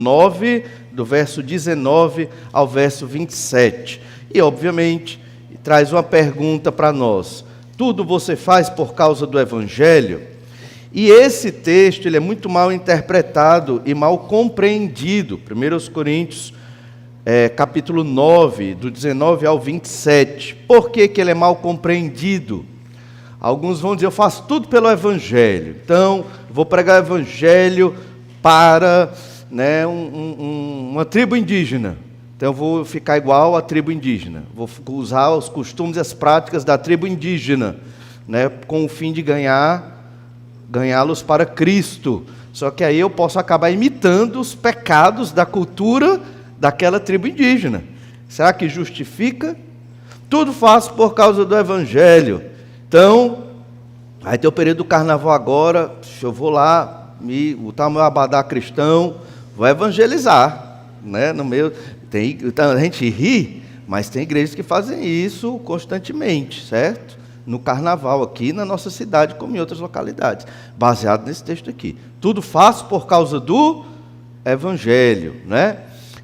9, do verso 19 ao verso 27. E, obviamente, traz uma pergunta para nós. Tudo você faz por causa do Evangelho? E esse texto ele é muito mal interpretado e mal compreendido. 1 Coríntios, capítulo 9, do 19 ao 27. Por que ele é mal compreendido? Alguns vão dizer, eu faço tudo pelo Evangelho. Então, vou pregar o Evangelho para uma tribo indígena. Então eu vou ficar igual à tribo indígena. Vou usar os costumes e as práticas da tribo indígena, com o fim de ganhá-los para Cristo. Só que aí eu posso acabar imitando os pecados da cultura daquela tribo indígena. Será que justifica? Tudo faço por causa do Evangelho. Então, vai ter o período do carnaval agora, eu vou lá, botar meu abadá cristão, vou evangelizar, no meio, a gente ri, mas tem igrejas que fazem isso constantemente, certo? No carnaval aqui na nossa cidade, como em outras localidades, baseado nesse texto aqui. Tudo faço por causa do Evangelho,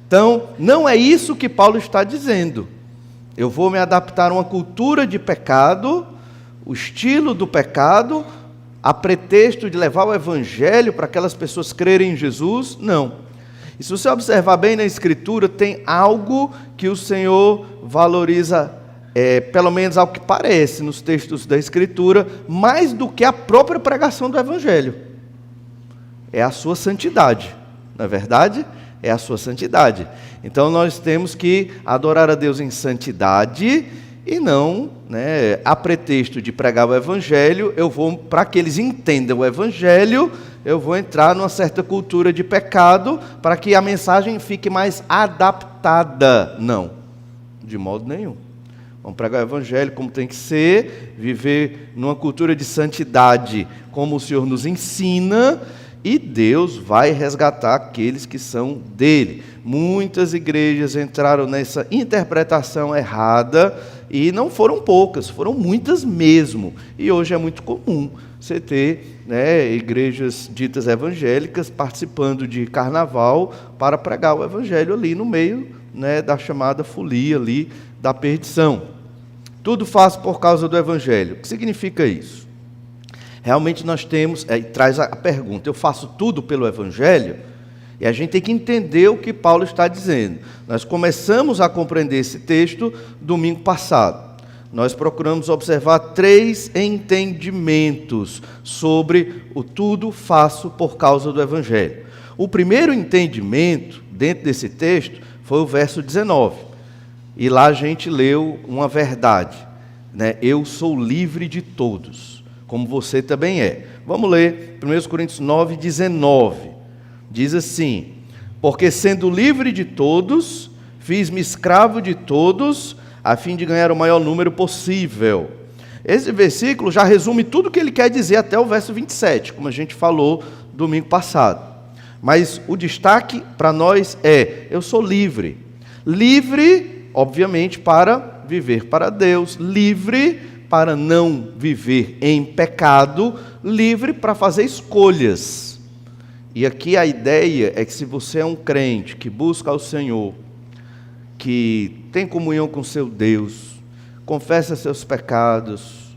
Então, não é isso que Paulo está dizendo. Eu vou me adaptar a uma cultura de pecado, o estilo do pecado, a pretexto de levar o Evangelho para aquelas pessoas crerem em Jesus? Não. E se você observar bem na Escritura, tem algo que o Senhor valoriza, pelo menos ao que parece, nos textos da Escritura, mais do que a própria pregação do Evangelho. É a sua santidade, não é verdade? É a sua santidade. Então nós temos que adorar a Deus em santidade e não, a pretexto de pregar o Evangelho, para que eles entendam o Evangelho, eu vou entrar numa certa cultura de pecado, para que a mensagem fique mais adaptada. Não, de modo nenhum. Vamos pregar o Evangelho como tem que ser, viver numa cultura de santidade, como o Senhor nos ensina, e Deus vai resgatar aqueles que são dele. Muitas igrejas entraram nessa interpretação errada, e não foram poucas, foram muitas mesmo. E hoje é muito comum você ter igrejas ditas evangélicas participando de carnaval para pregar o Evangelho ali no meio da chamada folia ali da perdição. Tudo faço por causa do Evangelho. O que significa isso? Realmente nós temos, traz a pergunta, eu faço tudo pelo Evangelho? E a gente tem que entender o que Paulo está dizendo. Nós começamos a compreender esse texto domingo passado. Nós procuramos observar 3 entendimentos sobre o tudo faço por causa do Evangelho. O primeiro entendimento, dentro desse texto, foi o verso 19. E lá a gente leu uma verdade. Eu sou livre de todos, como você também é. Vamos ler 1 Coríntios 9, 19. Diz assim, porque sendo livre de todos, fiz-me escravo de todos, a fim de ganhar o maior número possível. Esse versículo já resume tudo o que ele quer dizer até o verso 27, como a gente falou domingo passado. Mas o destaque para nós eu sou livre. Livre, obviamente, para viver para Deus, livre para não viver em pecado, livre para fazer escolhas. E aqui a ideia é que se você é um crente que busca ao Senhor, que tem comunhão com seu Deus, confessa seus pecados,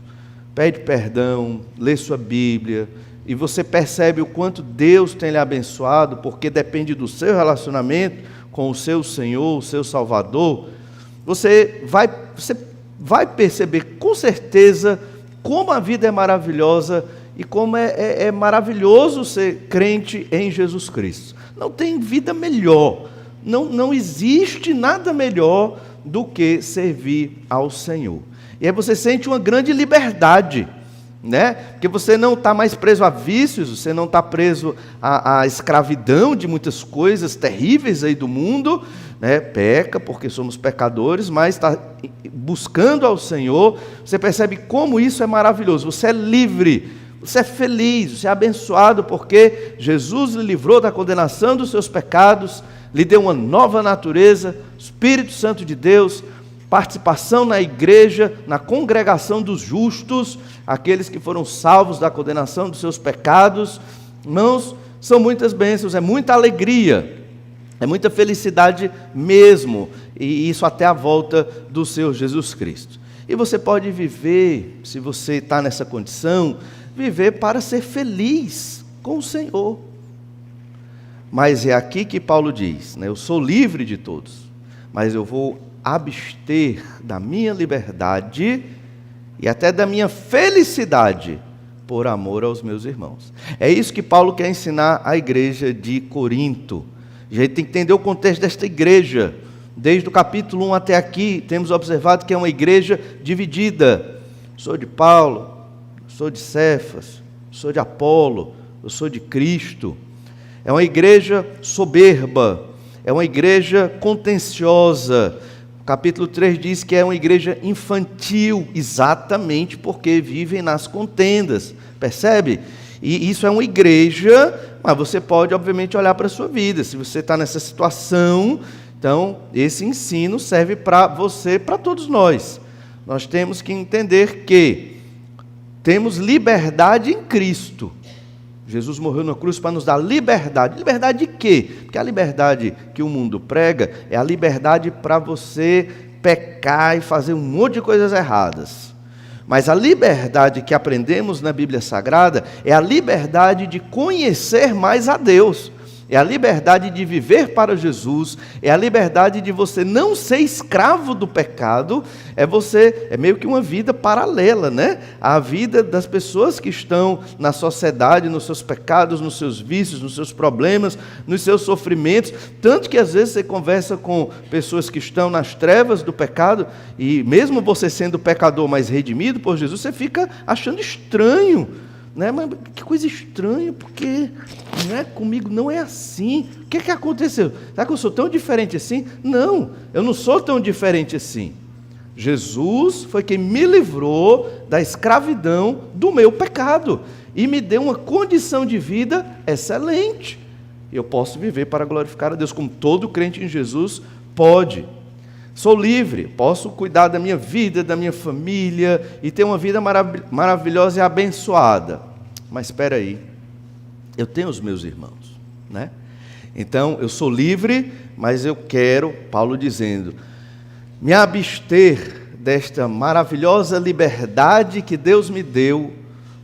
pede perdão, lê sua Bíblia, e você percebe o quanto Deus tem lhe abençoado, porque depende do seu relacionamento com o seu Senhor, o seu Salvador, você vai perceber com certeza como a vida é maravilhosa e como é maravilhoso ser crente em Jesus Cristo. Não tem vida melhor, não existe nada melhor do que servir ao Senhor. E aí você sente uma grande liberdade, porque você não está mais preso a vícios, você não está preso à escravidão de muitas coisas terríveis aí do mundo, peca porque somos pecadores, mas está buscando ao Senhor, você percebe como isso é maravilhoso, você é livre, você é feliz, você é abençoado, porque Jesus lhe livrou da condenação dos seus pecados, lhe deu uma nova natureza, Espírito Santo de Deus, participação na igreja, na congregação dos justos, aqueles que foram salvos da condenação dos seus pecados. Irmãos, são muitas bênçãos, é muita alegria. É muita felicidade mesmo, e isso até a volta do Senhor Jesus Cristo. E você pode viver, se você está nessa condição, viver para ser feliz com o Senhor. Mas é aqui que Paulo diz, né? Eu sou livre de todos, mas eu vou abster da minha liberdade e até da minha felicidade por amor aos meus irmãos. É isso que Paulo quer ensinar à igreja de Corinto. A gente tem que entender o contexto desta igreja. Desde o capítulo 1 até aqui, temos observado que é uma igreja dividida. Sou de Paulo, sou de Cefas, sou de Apolo, eu sou de Cristo. É uma igreja soberba, é uma igreja contenciosa. O capítulo 3 diz que é uma igreja infantil, exatamente porque vivem nas contendas. Percebe? E isso é uma igreja, mas você pode, obviamente, olhar para a sua vida. Se você está nessa situação, então, esse ensino serve para você, para todos nós. Nós temos que entender que temos liberdade em Cristo. Jesus morreu na cruz para nos dar liberdade. Liberdade de quê? Porque a liberdade que o mundo prega é a liberdade para você pecar e fazer um monte de coisas erradas. Mas a liberdade que aprendemos na Bíblia Sagrada é a liberdade de conhecer mais a Deus. É a liberdade de viver para Jesus, é a liberdade de você não ser escravo do pecado, é meio que uma vida paralela, né? A vida das pessoas que estão na sociedade, nos seus pecados, nos seus vícios, nos seus problemas, nos seus sofrimentos, tanto que às vezes você conversa com pessoas que estão nas trevas do pecado, e mesmo você sendo pecador, mas redimido por Jesus, você fica achando estranho, né? Mas que coisa estranha, porque comigo não é assim. O que aconteceu? Será que eu sou tão diferente assim? Não, eu não sou tão diferente assim. Jesus foi quem me livrou da escravidão do meu pecado e me deu uma condição de vida excelente. Eu posso viver para glorificar a Deus, como todo crente em Jesus pode. Sou livre, posso cuidar da minha vida, da minha família e ter uma vida maravilhosa e abençoada. Mas espera aí, eu tenho os meus irmãos, né? Então, eu sou livre, mas eu quero, Paulo dizendo, me abster desta maravilhosa liberdade que Deus me deu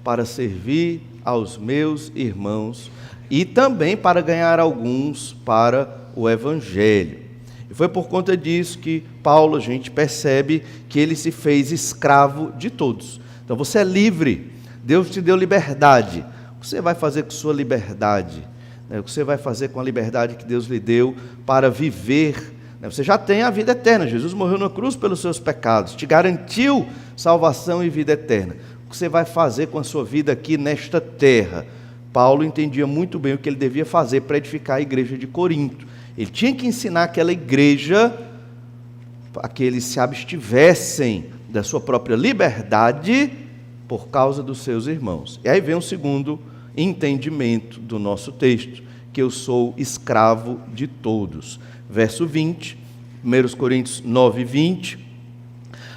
para servir aos meus irmãos e também para ganhar alguns para o Evangelho. E foi por conta disso que Paulo, a gente percebe que ele se fez escravo de todos. Então você é livre, Deus te deu liberdade. O que você vai fazer com sua liberdade? O que você vai fazer com a liberdade que Deus lhe deu para viver? Você já tem a vida eterna, Jesus morreu na cruz pelos seus pecados, te garantiu salvação e vida eterna. O que você vai fazer com a sua vida aqui nesta terra? Paulo entendia muito bem o que ele devia fazer para edificar a igreja de Corinto. Ele tinha que ensinar aquela igreja a que eles se abstivessem da sua própria liberdade por causa dos seus irmãos. E aí vem o segundo entendimento do nosso texto, que eu sou escravo de todos. Verso 20, 1 Coríntios 9, 20.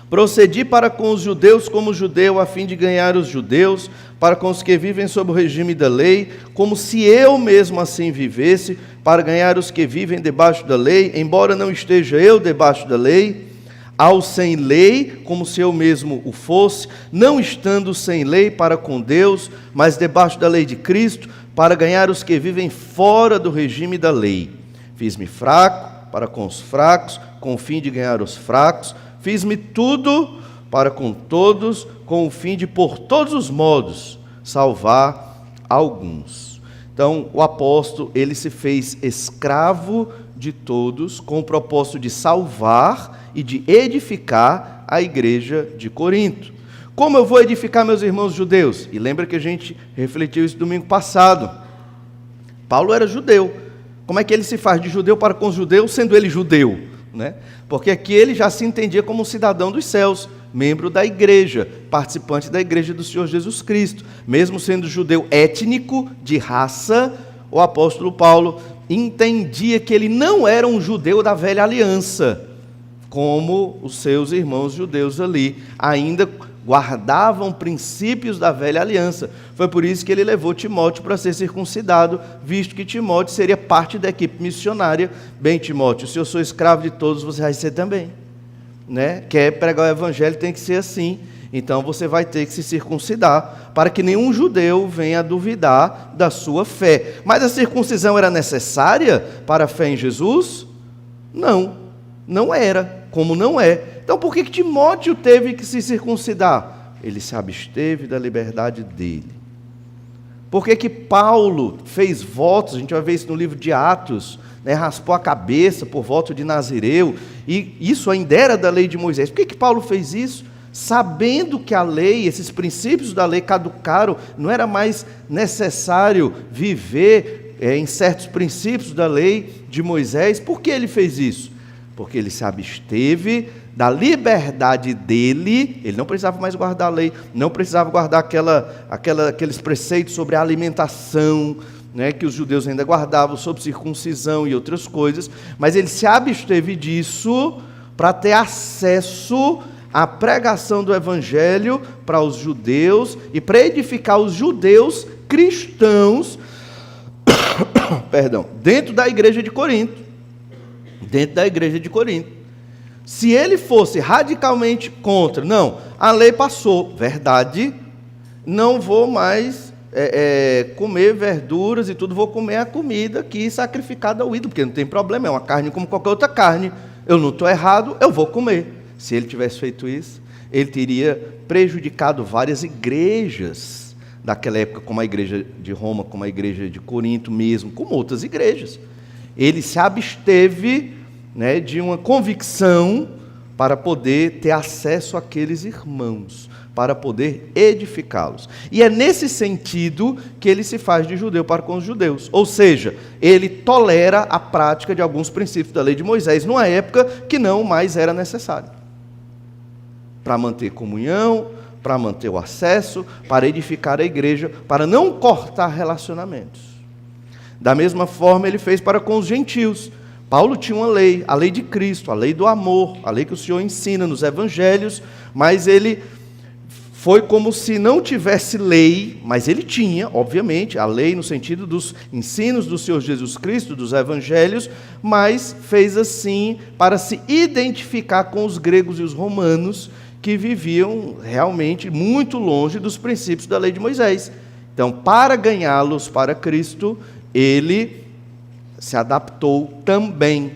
Procedi para com os judeus como judeu, a fim de ganhar os judeus, para com os que vivem sob o regime da lei, como se eu mesmo assim vivesse, para ganhar os que vivem debaixo da lei, embora não esteja eu debaixo da lei, ao sem lei, como se eu mesmo o fosse, não estando sem lei para com Deus, mas debaixo da lei de Cristo, para ganhar os que vivem fora do regime da lei. Fiz-me fraco para com os fracos, com o fim de ganhar os fracos, fiz-me tudo para com todos, com o fim de, por todos os modos, salvar alguns. Então, o apóstolo, ele se fez escravo de todos, com o propósito de salvar e de edificar a igreja de Corinto. Como eu vou edificar meus irmãos judeus? E lembra que a gente refletiu isso domingo passado. Paulo era judeu. Como é que ele se faz de judeu para com os judeus, sendo ele judeu? Né? Porque aqui ele já se entendia como um cidadão dos céus, membro da igreja, participante da igreja do Senhor Jesus Cristo. Mesmo sendo judeu étnico, de raça, o apóstolo Paulo entendia que ele não era um judeu da velha aliança, como os seus irmãos judeus ali, ainda guardavam princípios da velha aliança. Foi por isso que ele levou Timóteo para ser circuncidado, visto que Timóteo seria parte da equipe missionária. Bem, Timóteo, se eu sou escravo de todos, você vai ser também. Né? Quer pregar o evangelho, tem que ser assim. Então você vai ter que se circuncidar, para que nenhum judeu venha a duvidar da sua fé. Mas a circuncisão era necessária para a fé em Jesus? Não, não era, como não é. Então por que Timóteo teve que se circuncidar? Ele se absteve da liberdade dele. Por que Paulo fez votos? A gente vai ver isso no livro de Atos, né? Raspou a cabeça por voto de Nazireu, e isso ainda era da lei de Moisés. Por que Paulo fez isso? Sabendo que a lei, esses princípios da lei caducaram, não era mais necessário viver em certos princípios da lei de Moisés. Por que ele fez isso? Porque ele se absteve da liberdade dele. Ele não precisava mais guardar a lei, não precisava guardar aqueles preceitos sobre a alimentação, né, que os judeus ainda guardavam, sobre circuncisão e outras coisas, mas ele se absteve disso para ter acesso à pregação do evangelho para os judeus e para edificar os judeus cristãos dentro da igreja de Corinto. Dentro da igreja de Corinto. Se ele fosse radicalmente contra, não, a lei passou, verdade, não vou mais comer verduras e tudo, vou comer a comida aqui sacrificada ao ídolo, porque não tem problema, é uma carne como qualquer outra carne, eu não estou errado, eu vou comer. Se ele tivesse feito isso, ele teria prejudicado várias igrejas daquela época, como a igreja de Roma, como a igreja de Corinto mesmo, como outras igrejas. Ele se absteve, né, de uma convicção para poder ter acesso àqueles irmãos, para poder edificá-los. E é nesse sentido que ele se faz de judeu para com os judeus. Ou seja, ele tolera a prática de alguns princípios da lei de Moisés, numa época que não mais era necessário. Para manter comunhão, para manter o acesso, para edificar a igreja, para não cortar relacionamentos. Da mesma forma ele fez para com os gentios. Paulo tinha uma lei, a lei de Cristo, a lei do amor, a lei que o Senhor ensina nos evangelhos, mas ele foi como se não tivesse lei, mas ele tinha, obviamente, a lei no sentido dos ensinos do Senhor Jesus Cristo, dos evangelhos, mas fez assim para se identificar com os gregos e os romanos, que viviam realmente muito longe dos princípios da lei de Moisés. Então, para ganhá-los para Cristo, ele se adaptou também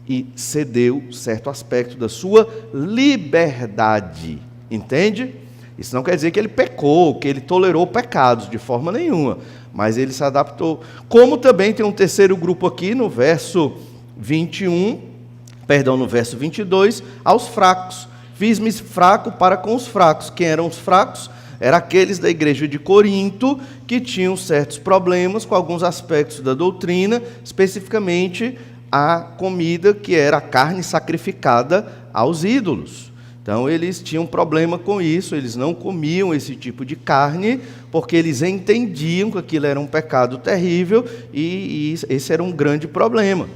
e cedeu certo aspecto da sua liberdade. Entende? Isso não quer dizer que ele pecou, que ele tolerou pecados, de forma nenhuma, mas ele se adaptou. Como também tem um terceiro grupo aqui, no verso 22, aos fracos. Fiz-me fraco para com os fracos. Quem eram os fracos? Eram aqueles da igreja de Corinto que tinham certos problemas com alguns aspectos da doutrina, especificamente a comida que era a carne sacrificada aos ídolos. Então eles tinham problema com isso, eles não comiam esse tipo de carne, porque eles entendiam que aquilo era um pecado terrível e esse era um grande problema.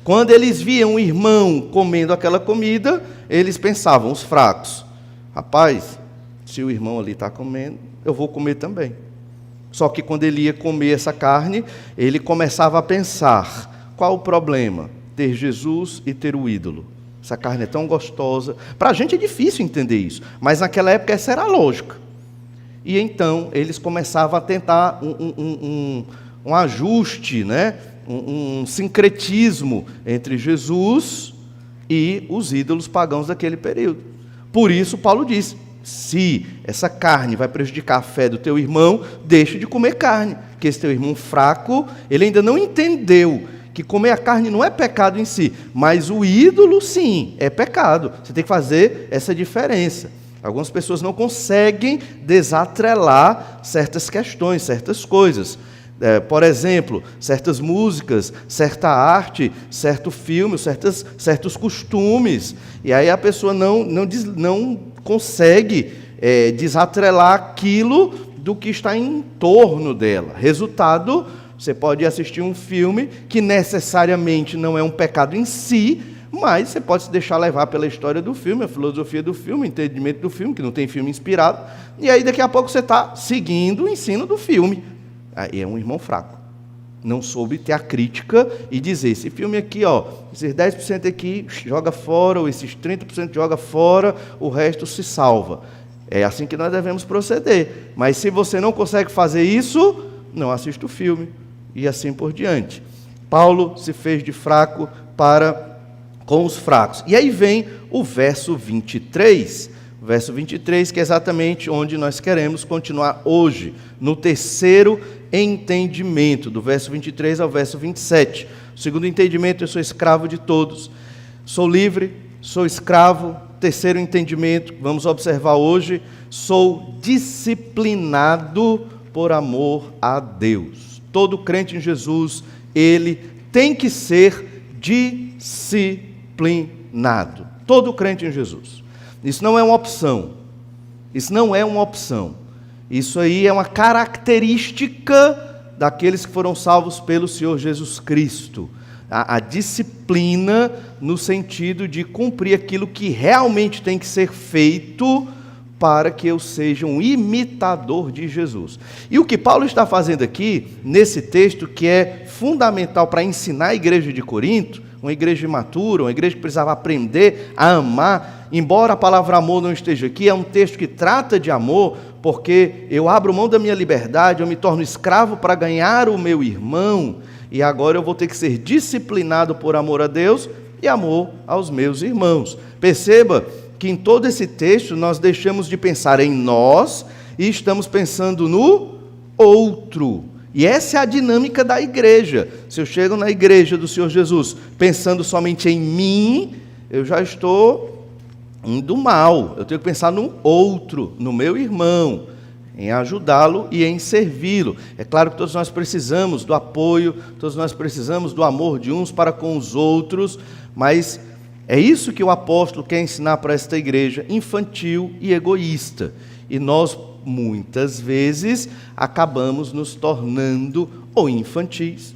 Quando eles viam um irmão comendo aquela comida, eles pensavam, os fracos, rapaz, se o irmão ali está comendo, eu vou comer também. Só que quando ele ia comer essa carne, ele começava a pensar, qual o problema? Ter Jesus e ter o ídolo. Essa carne é tão gostosa. Para a gente é difícil entender isso, mas naquela época essa era a lógica. E então eles começavam a tentar um ajuste, né? Um sincretismo entre Jesus e os ídolos pagãos daquele período. Por isso Paulo diz, se essa carne vai prejudicar a fé do teu irmão, deixa de comer carne, porque esse teu irmão fraco, ele ainda não entendeu que comer a carne não é pecado em si, mas o ídolo sim, é pecado. Você tem que fazer essa diferença. Algumas pessoas não conseguem desatrelar certas questões, certas coisas. Por exemplo, certas músicas, certa arte, certo filme, certos costumes. E aí a pessoa não consegue desatrelar aquilo do que está em torno dela. Resultado, você pode assistir um filme que necessariamente não é um pecado em si, Mas você pode se deixar levar pela história do filme, a filosofia do filme, o entendimento do filme, que não tem filme inspirado, e aí daqui a pouco você está seguindo o ensino do filme. Aí é um irmão fraco. Não soube ter a crítica e dizer, esse filme aqui, ó, esses 10% aqui joga fora, ou esses 30% joga fora, o resto se salva. É assim que nós devemos proceder. Mas se você não consegue fazer isso, não assista o filme, e assim por diante. Paulo se fez de fraco para com os fracos. E aí vem o verso 23. O verso 23, que é exatamente onde nós queremos continuar hoje, no terceiro entendimento, do verso 23 ao verso 27. O segundo entendimento, eu sou escravo de todos. Sou livre, sou escravo. Terceiro entendimento, vamos observar hoje, sou disciplinado por amor a Deus. Todo crente em Jesus, ele tem que ser disciplinado. Todo crente em Jesus. Isso não é uma opção. Isso não é uma opção. Isso aí é uma característica daqueles que foram salvos pelo Senhor Jesus Cristo. A disciplina no sentido de cumprir aquilo que realmente tem que ser feito para que eu seja um imitador de Jesus. E o que Paulo está fazendo aqui, nesse texto, que é fundamental para ensinar a igreja de Corinto, uma igreja imatura, uma igreja que precisava aprender a amar, embora a palavra amor não esteja aqui, é um texto que trata de amor, porque eu abro mão da minha liberdade, eu me torno escravo para ganhar o meu irmão, e agora eu vou ter que ser disciplinado por amor a Deus e amor aos meus irmãos. Perceba que em todo esse texto nós deixamos de pensar em nós e estamos pensando no outro. E essa é a dinâmica da igreja. Se eu chego na igreja do Senhor Jesus pensando somente em mim, eu já estou indo mal. Eu tenho que pensar no outro, no meu irmão, em ajudá-lo e em servi-lo. É claro que todos nós precisamos do apoio, todos nós precisamos do amor de uns para com os outros, mas é isso que o apóstolo quer ensinar para esta igreja infantil e egoísta. E nós, muitas vezes, acabamos nos tornando ou infantis,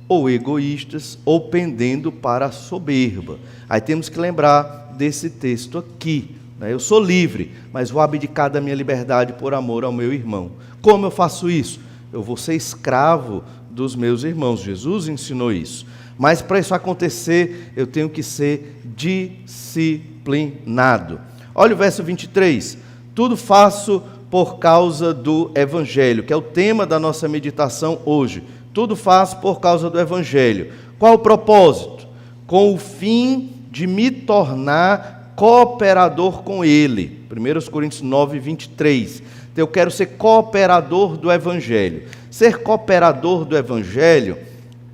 ou egoístas, ou pendendo para a soberba. Aí temos que lembrar desse texto aqui. Eu sou livre, mas vou abdicar da minha liberdade por amor ao meu irmão. Como eu faço isso? Eu vou ser escravo dos meus irmãos. Jesus ensinou isso. Mas para isso acontecer, eu tenho que ser disciplinado. Olha o verso 23. Tudo faço por causa do Evangelho, que é o tema da nossa meditação hoje. Tudo faço por causa do Evangelho. Qual o propósito? Com o fim de me tornar cooperador com Ele. 1 Coríntios 9, 23. Então, eu quero ser cooperador do Evangelho. Ser cooperador do Evangelho,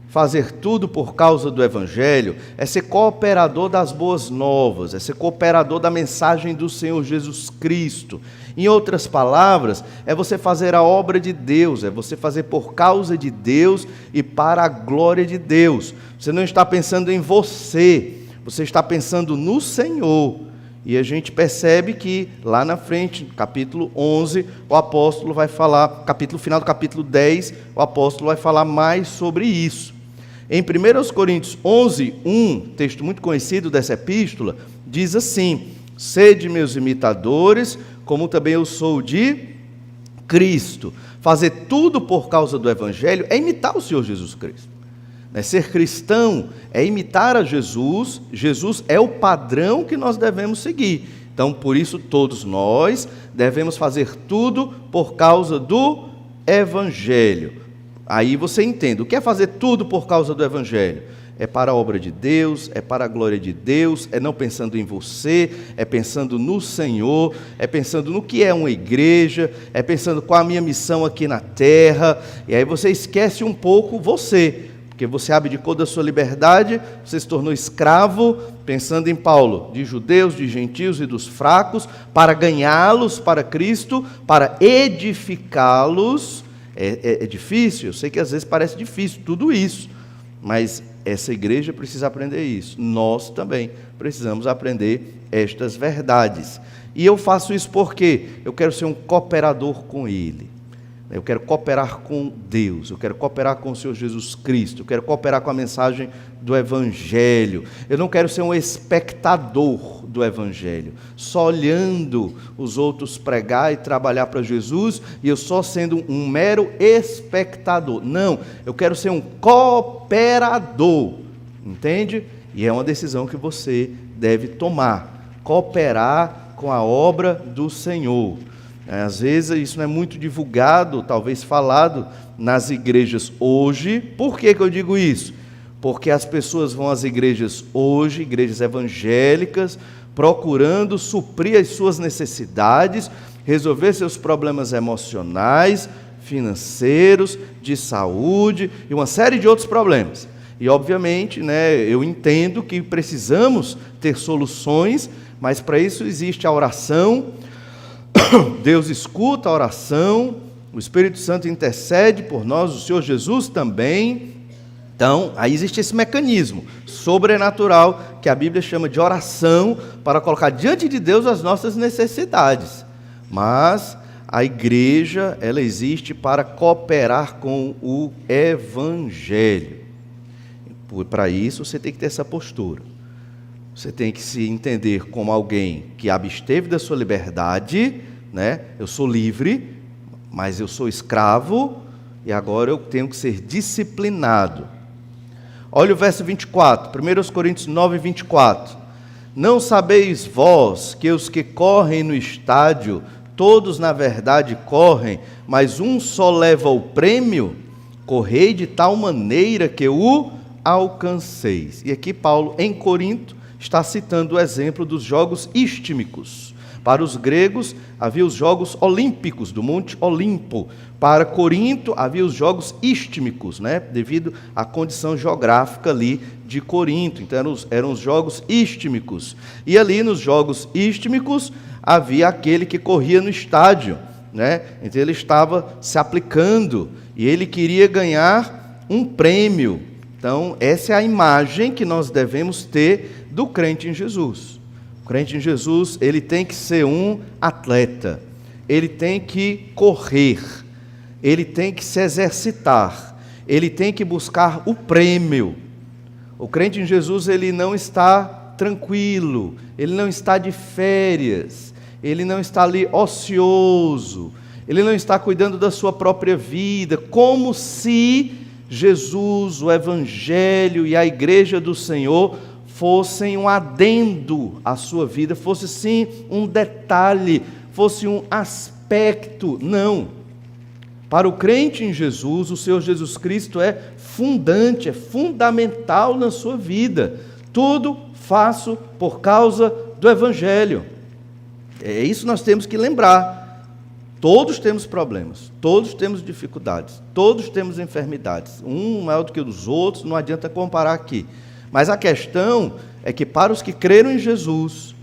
fazer tudo por causa do Evangelho, é ser cooperador das boas novas, é ser cooperador da mensagem do Senhor Jesus Cristo. Em outras palavras, é você fazer a obra de Deus, é você fazer por causa de Deus e para a glória de Deus. Você não está pensando em você, você está pensando no Senhor. E a gente percebe que lá na frente, capítulo 11, o apóstolo vai falar, final do capítulo 10, o apóstolo vai falar mais sobre isso. Em 1 Coríntios 11, 1, texto muito conhecido dessa epístola, diz assim: sede meus imitadores, como também eu sou de Cristo. Fazer tudo por causa do Evangelho é imitar o Senhor Jesus Cristo. Ser cristão é imitar a Jesus. Jesus é o padrão que nós devemos seguir. Então, por isso, todos nós devemos fazer tudo por causa do Evangelho. Aí você entende, o que é fazer tudo por causa do Evangelho? É para a obra de Deus, é para a glória de Deus, é não pensando em você, é pensando no Senhor, é pensando no que é uma igreja, é pensando qual a minha missão aqui na terra, e aí você esquece um pouco você, porque você abdicou da sua liberdade, você se tornou escravo, pensando em Paulo, de judeus, de gentios e dos fracos, para ganhá-los para Cristo, para edificá-los. É difícil, eu sei que às vezes parece difícil tudo isso, mas essa igreja precisa aprender isso. Nós também precisamos aprender estas verdades. E eu faço isso porque eu quero ser um cooperador com Ele. Eu quero cooperar com Deus, eu quero cooperar com o Senhor Jesus Cristo, eu quero cooperar com a mensagem do Evangelho. Eu não quero ser um espectador do Evangelho, só olhando os outros pregar e trabalhar para Jesus, e eu só sendo um mero espectador. Não, eu quero ser um cooperador, entende? E é uma decisão que você deve tomar, cooperar com a obra do Senhor. Às vezes isso não é muito divulgado, talvez falado nas igrejas hoje. Por que eu digo isso? Porque as pessoas vão às igrejas hoje, igrejas evangélicas, procurando suprir as suas necessidades, resolver seus problemas emocionais, financeiros, de saúde e uma série de outros problemas. E obviamente, eu entendo que precisamos ter soluções, mas para isso existe a oração. Deus escuta a oração, o Espírito Santo intercede por nós, o Senhor Jesus também. Então, aí existe esse mecanismo sobrenatural que a Bíblia chama de oração, para colocar diante de Deus as nossas necessidades. Mas a igreja, ela existe para cooperar com o Evangelho. Para isso, você tem que ter essa postura. Você tem que se entender como alguém que absteve da sua liberdade, Eu sou livre, mas eu sou escravo, e agora eu tenho que ser disciplinado. Olha o verso 24, 1 Coríntios 9, 24. Não sabeis vós que os que correm no estádio, todos na verdade correm, mas um só leva o prêmio? Correi de tal maneira que o alcanceis. E aqui Paulo, em Corinto, está citando o exemplo dos jogos istmicos. Para os gregos, havia os jogos olímpicos, do Monte Olimpo. Para Corinto, havia os jogos istmicos, devido à condição geográfica ali de Corinto. Então, eram os jogos istmicos. E ali, nos jogos istmicos, havia aquele que corria no estádio, Então, ele estava se aplicando e ele queria ganhar um prêmio. Então, essa é a imagem que nós devemos ter do crente em Jesus. O crente em Jesus, ele tem que ser um atleta, ele tem que correr, ele tem que se exercitar, ele tem que buscar o prêmio. O crente em Jesus, ele não está tranquilo, ele não está de férias, ele não está ali ocioso, ele não está cuidando da sua própria vida, como se Jesus, o Evangelho e a Igreja do Senhor fossem um adendo à sua vida, fosse sim um detalhe, fosse um aspecto. Não. Para o crente em Jesus, o Senhor Jesus Cristo é fundante, é fundamental na sua vida. Tudo faço por causa do Evangelho. É isso que nós temos que lembrar. Todos temos problemas, todos temos dificuldades, todos temos enfermidades, um maior do que os outros, não adianta comparar aqui. Mas a questão é que para os que creram em Jesus,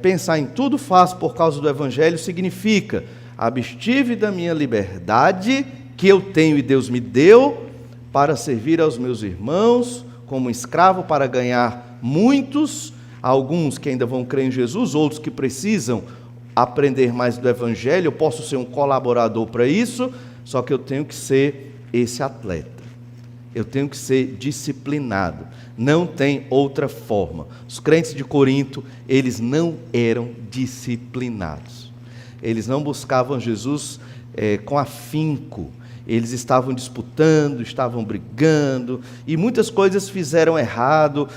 pensar em tudo faço por causa do Evangelho significa: abstive da minha liberdade que eu tenho e Deus me deu para servir aos meus irmãos como escravo para ganhar muitos, alguns que ainda vão crer em Jesus, outros que precisam aprender mais do Evangelho. Eu posso ser um colaborador para isso, só que eu tenho que ser esse atleta. Eu tenho que ser disciplinado. Não tem outra forma. Os crentes de Corinto, eles não eram disciplinados. Eles não buscavam Jesus com afinco. Eles estavam disputando, estavam brigando, e muitas coisas fizeram errado.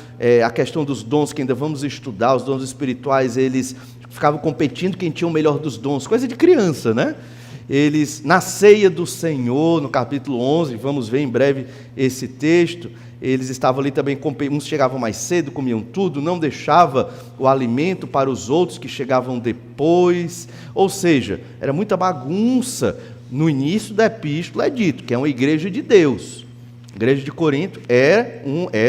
A questão dos dons, que ainda vamos estudar, os dons espirituais, eles ficavam competindo quem tinha o melhor dos dons. Coisa de criança, Eles, na ceia do Senhor, no capítulo 11, vamos ver em breve esse texto, eles estavam ali também, uns chegavam mais cedo, comiam tudo, não deixava o alimento para os outros que chegavam depois, ou seja, era muita bagunça. No início da epístola é dito que é uma igreja de Deus. A igreja de Corinto era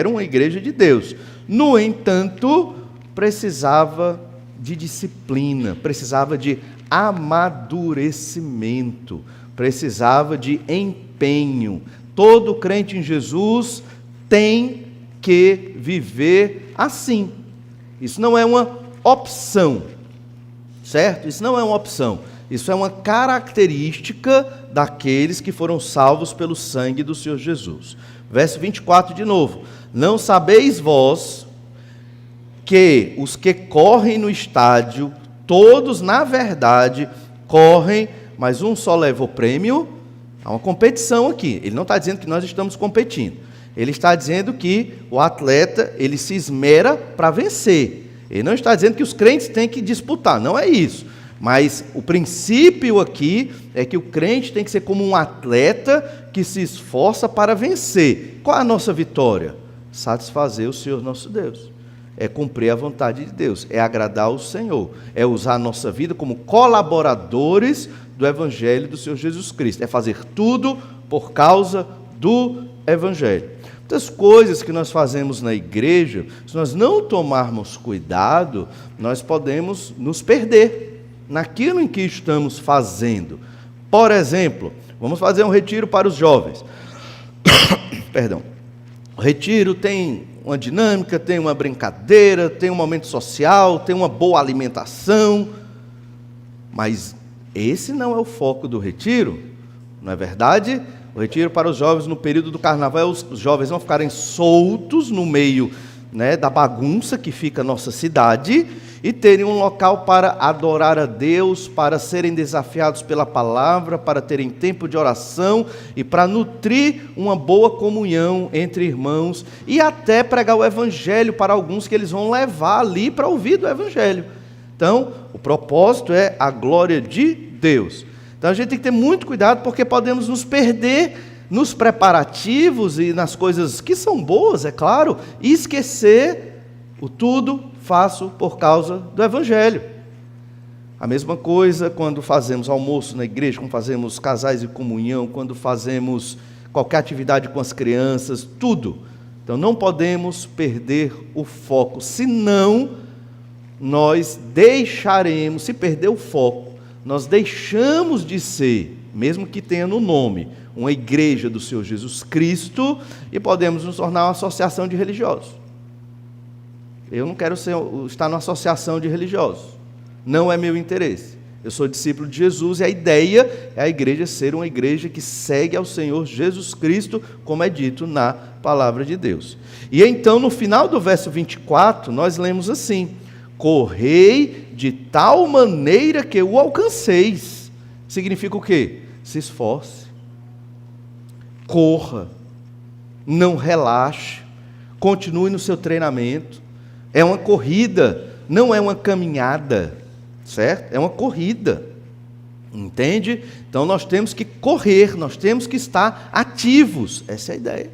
uma igreja de Deus. No entanto, precisava de disciplina, precisava de amadurecimento, precisava de empenho. Todo crente em Jesus tem que viver assim. Isso não é uma opção, certo? Isso não é uma opção. Isso é uma característica daqueles que foram salvos pelo sangue do Senhor Jesus. Verso 24 de novo. Não sabeis vós que os que correm no estádio, todos na verdade correm, mas um só leva o prêmio? Há uma competição aqui. Ele não está dizendo que nós estamos competindo. Ele está dizendo que o atleta, ele se esmera para vencer. Ele não está dizendo que os crentes têm que disputar, não é isso. Mas o princípio aqui é que o crente tem que ser como um atleta que se esforça para vencer. Qual é a nossa vitória? Satisfazer o Senhor nosso Deus. É cumprir a vontade de Deus, é agradar o Senhor, é usar a nossa vida como colaboradores do Evangelho do Senhor Jesus Cristo. É fazer tudo por causa do Evangelho. Muitas coisas que nós fazemos na igreja, se nós não tomarmos cuidado, nós podemos nos perder naquilo em que estamos fazendo. Por exemplo, vamos fazer um retiro para os jovens. Perdão. O retiro tem uma dinâmica, tem uma brincadeira, tem um momento social, tem uma boa alimentação, mas esse não é o foco do retiro, não é verdade? O retiro para os jovens no período do carnaval, os jovens vão ficarem soltos no meio, né, da bagunça que fica a nossa cidade, e terem um local para adorar a Deus, para serem desafiados pela palavra, para terem tempo de oração e para nutrir uma boa comunhão entre irmãos e até pregar o Evangelho para alguns que eles vão levar ali para ouvir do Evangelho. Então, o propósito é a glória de Deus. Então, a gente tem que ter muito cuidado porque podemos nos perder nos preparativos e nas coisas que são boas, é claro, e esquecer o tudo faço por causa do Evangelho. A mesma coisa quando fazemos almoço na igreja, quando fazemos casais de comunhão, quando fazemos qualquer atividade com as crianças, tudo. Então não podemos perder o foco, senão nós deixaremos, se perder o foco, nós deixamos de ser, mesmo que tenha no nome, uma igreja do Senhor Jesus Cristo, e podemos nos tornar uma associação de religiosos. Eu não quero estar numa associação de religiosos. Não é meu interesse. Eu sou discípulo de Jesus e a ideia é a igreja ser uma igreja que segue ao Senhor Jesus Cristo, como é dito na palavra de Deus. E então, no final do verso 24, nós lemos assim: correi de tal maneira que o alcanceis. Significa o quê? Se esforce, corra, não relaxe, continue no seu treinamento. É uma corrida, não é uma caminhada, certo? É uma corrida, entende? Então nós temos que correr, nós temos que estar ativos, essa é a ideia.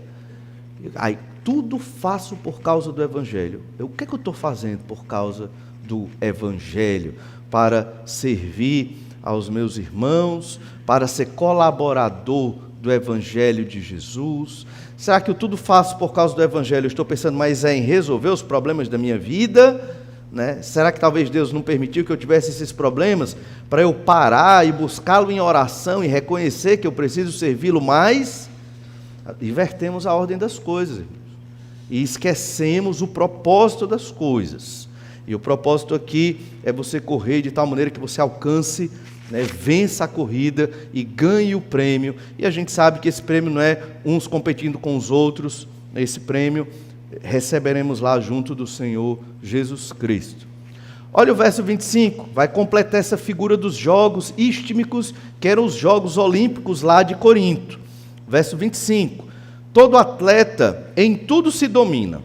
Aí, tudo faço por causa do Evangelho. O que é que eu estou fazendo por causa do Evangelho? Para servir aos meus irmãos, para ser colaborador do Evangelho de Jesus. Será que eu tudo faço por causa do Evangelho? Eu estou pensando mais em resolver os problemas da minha vida, né? Será que talvez Deus não permitiu que eu tivesse esses problemas para eu parar e buscá-lo em oração e reconhecer que eu preciso servi-lo mais? Invertemos a ordem das coisas, irmãos, e esquecemos o propósito das coisas. E o propósito aqui é você correr de tal maneira que você alcance, né, vença a corrida e ganhe o prêmio. E a gente sabe que esse prêmio não é uns competindo com os outros. Esse prêmio receberemos lá junto do Senhor Jesus Cristo. Olha o verso 25, vai completar essa figura dos jogos istmicos, que eram os Jogos Olímpicos lá de Corinto. Verso 25, todo atleta em tudo se domina,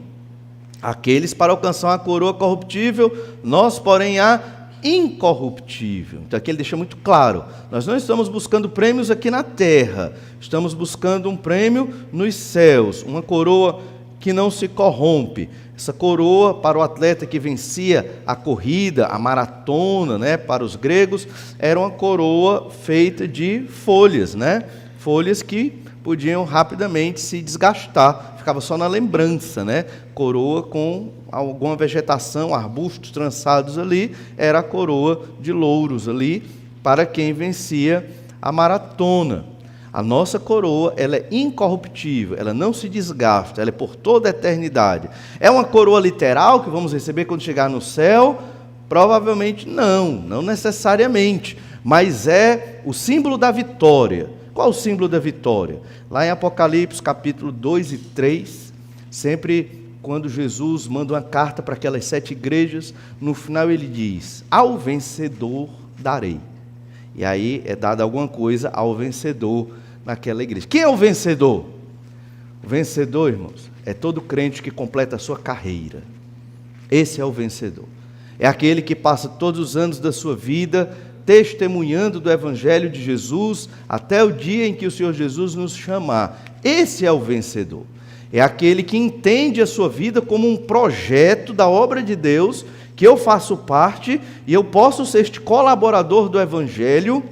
aqueles para alcançar a coroa corruptível, nós, porém, a incorruptível. Então aqui ele deixa muito claro, nós não estamos buscando prêmios aqui na terra, estamos buscando um prêmio nos céus, uma coroa que não se corrompe. Essa coroa para o atleta que vencia a corrida, a maratona, né, para os gregos, era uma coroa feita de folhas, né, folhas que podiam rapidamente se desgastar, ficava só na lembrança, né? Coroa com alguma vegetação, arbustos trançados ali, era a coroa de louros ali, para quem vencia a maratona. A nossa coroa, ela é incorruptível, ela não se desgasta, ela é por toda a eternidade. É uma coroa literal que vamos receber quando chegar no céu? Provavelmente não necessariamente, mas é o símbolo da vitória. Qual o símbolo da vitória? Lá em Apocalipse, capítulo 2 e 3, sempre quando Jesus manda uma carta para aquelas 7 igrejas, no final ele diz: ao vencedor darei. E aí é dada alguma coisa ao vencedor naquela igreja. Quem é o vencedor? O vencedor, irmãos, é todo crente que completa a sua carreira. Esse é o vencedor. É aquele que passa todos os anos da sua vida testemunhando do Evangelho de Jesus até o dia em que o Senhor Jesus nos chamar. Esse é o vencedor. É aquele que entende a sua vida como um projeto da obra de Deus, que eu faço parte e eu posso ser este colaborador do Evangelho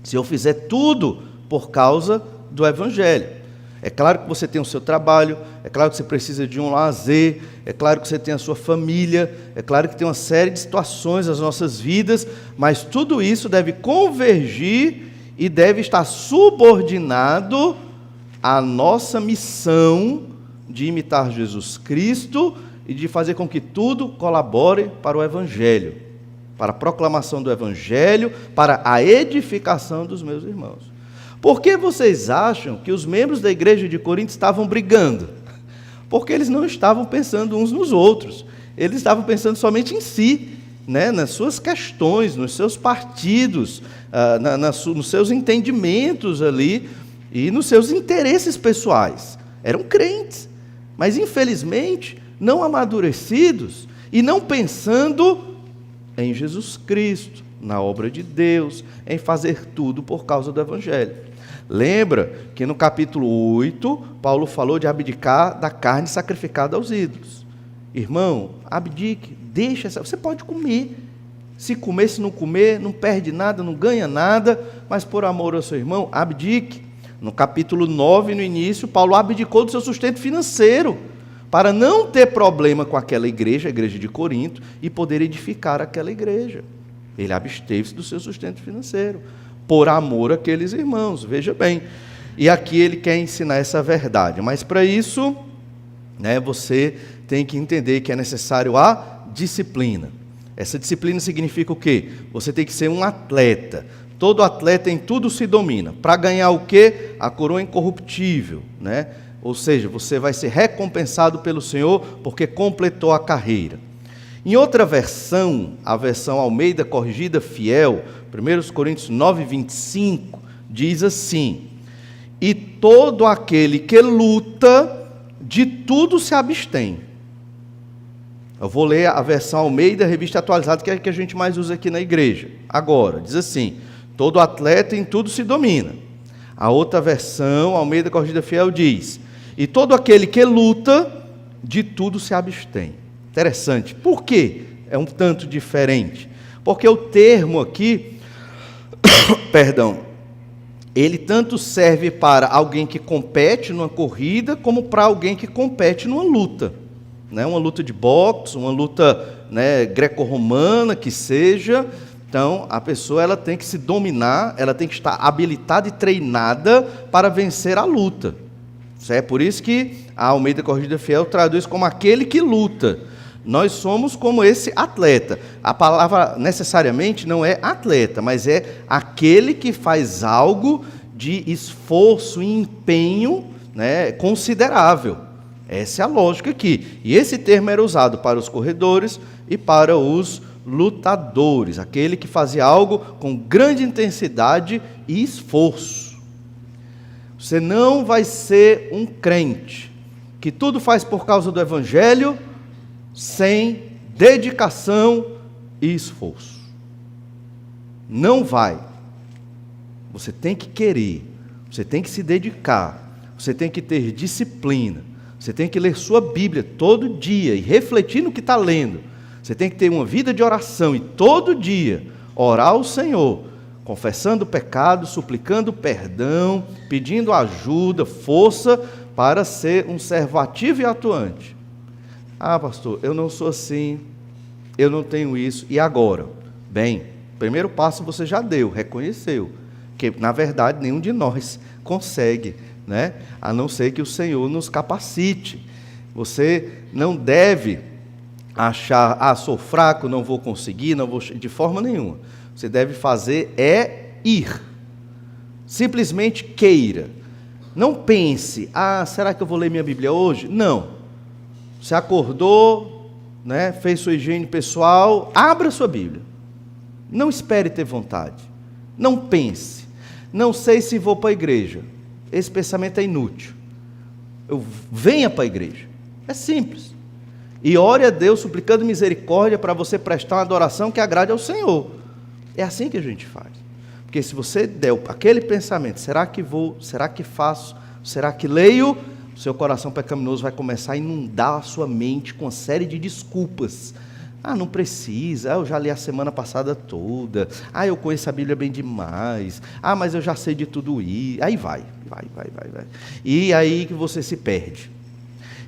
se eu fizer tudo por causa do Evangelho. É claro que você tem o seu trabalho, é claro que você precisa de um lazer, é claro que você tem a sua família, é claro que tem uma série de situações nas nossas vidas, mas tudo isso deve convergir e deve estar subordinado à nossa missão de imitar Jesus Cristo e de fazer com que tudo colabore para o Evangelho, para a proclamação do Evangelho, para a edificação dos meus irmãos. Por que vocês acham que os membros da igreja de Corinto estavam brigando? Porque eles não estavam pensando uns nos outros, eles estavam pensando somente em si, né? Nas suas questões, nos seus partidos, nos seus entendimentos ali e nos seus interesses pessoais. Eram crentes, mas infelizmente não amadurecidos e não pensando em Jesus Cristo, na obra de Deus, em fazer tudo por causa do Evangelho. Lembra que no capítulo 8, Paulo falou de abdicar da carne sacrificada aos ídolos. Irmão, abdique, deixa essa. Você pode comer. Se comer, se não comer, não perde nada, não ganha nada, mas por amor ao seu irmão, abdique. No capítulo 9, no início, Paulo abdicou do seu sustento financeiro, para não ter problema com aquela igreja, a igreja de Corinto, e poder edificar aquela igreja. Ele absteve-se do seu sustento financeiro, por amor àqueles irmãos, veja bem. E aqui ele quer ensinar essa verdade, mas para isso, né, você tem que entender que é necessário a disciplina. Essa disciplina significa o quê? Você tem que ser um atleta. Todo atleta em tudo se domina. Para ganhar o quê? A coroa incorruptível, né? Ou seja, você vai ser recompensado pelo Senhor porque completou a carreira. Em outra versão, a versão Almeida Corrigida Fiel, 1 Coríntios 9, 25, diz assim: e todo aquele que luta, de tudo se abstém. Eu vou ler a versão Almeida, revista atualizada, que é a que a gente mais usa aqui na igreja. Agora, diz assim: todo atleta em tudo se domina. A outra versão, Almeida Corrigida Fiel, diz: e todo aquele que luta, de tudo se abstém. Interessante. Por quê? É um tanto diferente. Porque o termo aqui, perdão, ele tanto serve para alguém que compete numa corrida, como para alguém que compete numa luta. Né? Uma luta de boxe, uma luta, né, greco-romana, que seja. Então, a pessoa ela tem que se dominar, ela tem que estar habilitada e treinada para vencer a luta. É por isso que a Almeida Corrigida Fiel traduz como aquele que luta. Nós somos como esse atleta. A palavra necessariamente não é atleta, mas é aquele que faz algo de esforço e empenho, né, considerável. Essa é a lógica aqui. E esse termo era usado para os corredores e para os lutadores. Aquele que fazia algo com grande intensidade e esforço. Você não vai ser um crente que tudo faz por causa do Evangelho sem dedicação e esforço. Não vai. Você tem que querer, você tem que se dedicar, você tem que ter disciplina, você tem que ler sua Bíblia todo dia e refletir no que está lendo. Você tem que ter uma vida de oração e todo dia orar ao Senhor, confessando o pecado, suplicando perdão, pedindo ajuda, força para ser um servo ativo e atuante. Ah, pastor, eu não sou assim, eu não tenho isso, e agora? Bem, o primeiro passo você já deu, reconheceu, que na verdade nenhum de nós consegue, né? A não ser que o Senhor nos capacite. Você não deve achar, sou fraco, não vou conseguir, não vou, de forma nenhuma. Você deve fazer é ir. Simplesmente queira. Não pense, será que eu vou ler minha Bíblia hoje? Não. Você acordou, né, fez sua higiene pessoal, abra sua Bíblia. Não espere ter vontade. Não pense. Não sei se vou para a igreja. Esse pensamento é inútil. Venha para a igreja. É simples. E ore a Deus suplicando misericórdia para você prestar uma adoração que agrade ao Senhor. É assim que a gente faz. Porque se você der aquele pensamento, será que vou, será que faço, será que leio? O seu coração pecaminoso vai começar a inundar a sua mente com uma série de desculpas. Não precisa, eu já li a semana passada toda, eu conheço a Bíblia bem demais, mas eu já sei de tudo isso, aí vai. E aí que você se perde.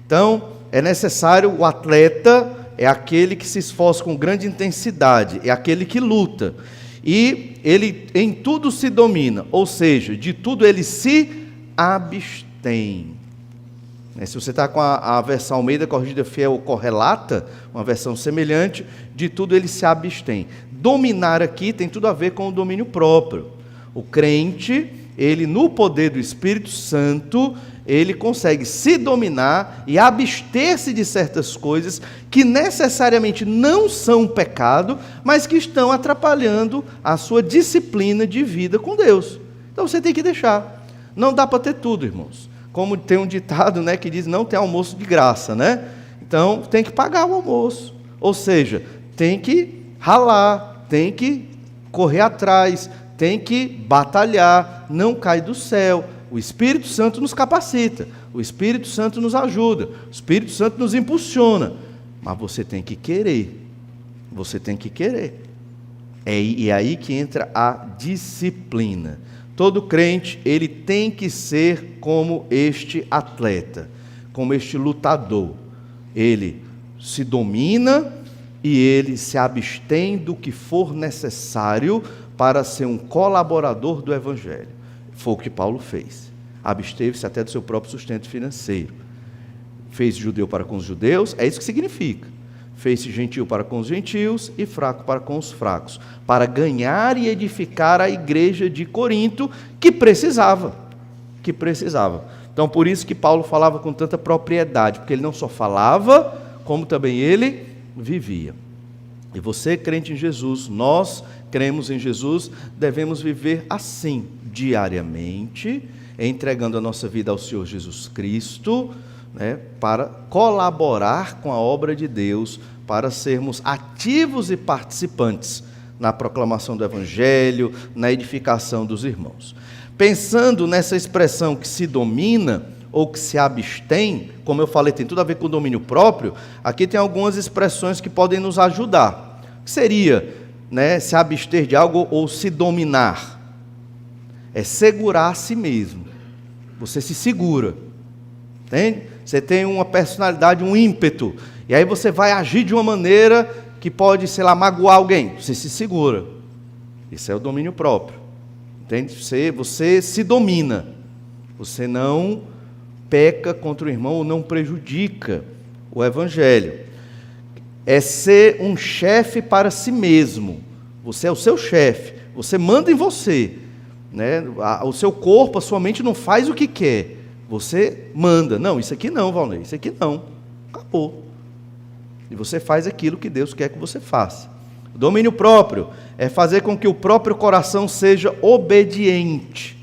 Então, é necessário, o atleta é aquele que se esforça com grande intensidade, é aquele que luta, e ele em tudo se domina, ou seja, de tudo ele se abstém. Se você está com a versão Almeida Corrigida Fiel ou Correlata, uma versão semelhante, de tudo ele se abstém. Dominar aqui tem tudo a ver com o domínio próprio. O crente, ele no poder do Espírito Santo, ele consegue se dominar e abster-se de certas coisas que necessariamente não são pecado, mas que estão atrapalhando a sua disciplina de vida com Deus. Então você tem que deixar. Não dá para ter tudo, irmãos. Como tem um ditado, né, que diz, não tem almoço de graça, né? Então, tem que pagar o almoço. Ou seja, tem que ralar, tem que correr atrás, tem que batalhar, não cai do céu. O Espírito Santo nos capacita, o Espírito Santo nos ajuda, o Espírito Santo nos impulsiona. Mas você tem que querer, você tem que querer. É aí que entra a disciplina. Todo crente, ele tem que ser como este atleta, como este lutador. Ele se domina e ele se abstém do que for necessário para ser um colaborador do Evangelho. Foi o que Paulo fez. Absteve-se até do seu próprio sustento financeiro. Fez judeu para com os judeus, é isso que significa. Fez-se gentil para com os gentios e fraco para com os fracos, para ganhar e edificar a igreja de Corinto, que precisava. Então, por isso que Paulo falava com tanta propriedade, porque ele não só falava, como também ele vivia. E você, crente em Jesus, nós cremos em Jesus, devemos viver assim, diariamente, entregando a nossa vida ao Senhor Jesus Cristo, para colaborar com a obra de Deus, para sermos ativos e participantes na proclamação do Evangelho, na edificação dos irmãos. Pensando nessa expressão que se domina ou que se abstém, como eu falei, tem tudo a ver com o domínio próprio, aqui tem algumas expressões que podem nos ajudar. O que seria, se abster de algo ou se dominar? É segurar a si mesmo. Você se segura. Entende? Você tem uma personalidade, um ímpeto, e aí você vai agir de uma maneira que pode, magoar alguém. Você se segura. Isso é o domínio próprio. Entende? Você se domina. Você não peca contra o irmão ou não prejudica o Evangelho. É ser um chefe para si mesmo. Você é o seu chefe. Você manda em você. O seu corpo, a sua mente não faz o que quer. Você manda. Não, isso aqui não, Valnei, isso aqui não. Acabou. E você faz aquilo que Deus quer que você faça. O domínio próprio é fazer com que o próprio coração seja obediente.